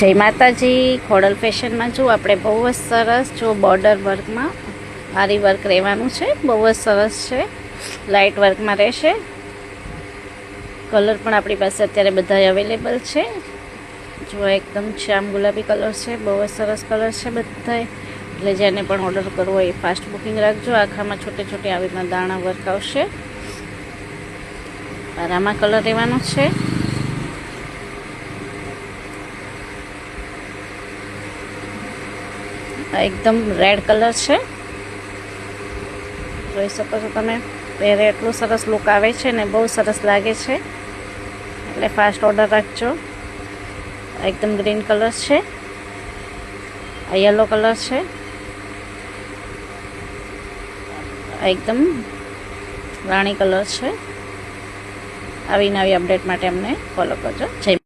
જય માતાજી. ખોડલ ફેશનમાં જો આપણે બહુ જ સરસ જો બોર્ડર વર્કમાં આરી વર્ક રહેવાનું છે. બહુ જ સરસ છે, લાઇટ વર્કમાં રહેશે. કલર પણ આપણી પાસે અત્યારે બધા અવેલેબલ છે. જો એકદમ શ્યામ ગુલાબી કલર છે, બહુ જ સરસ કલર છે બધા. એટલે જેને પણ ઓર્ડર કરવો હોય એ ફાસ્ટ બુકિંગ રાખજો. આખામાં છોટે છોટે આવી રીતના દાણા વર્ક આવશે. આમાં કલર રહેવાનો છે. એકદમ રેડ કલર છે, જોઈ શકો છો તમે. પહેરે એટલું સરસ લુક આવે છે ને બહુ સરસ લાગે છે, એટલે ફાસ્ટ ઓર્ડર રાખજો. એકદમ ગ્રીન કલર છે, આ યલો કલર છે, એકદમ રાણી કલર છે. આવી નવી અપડેટ માટે અમને ફોલો કરજો. જય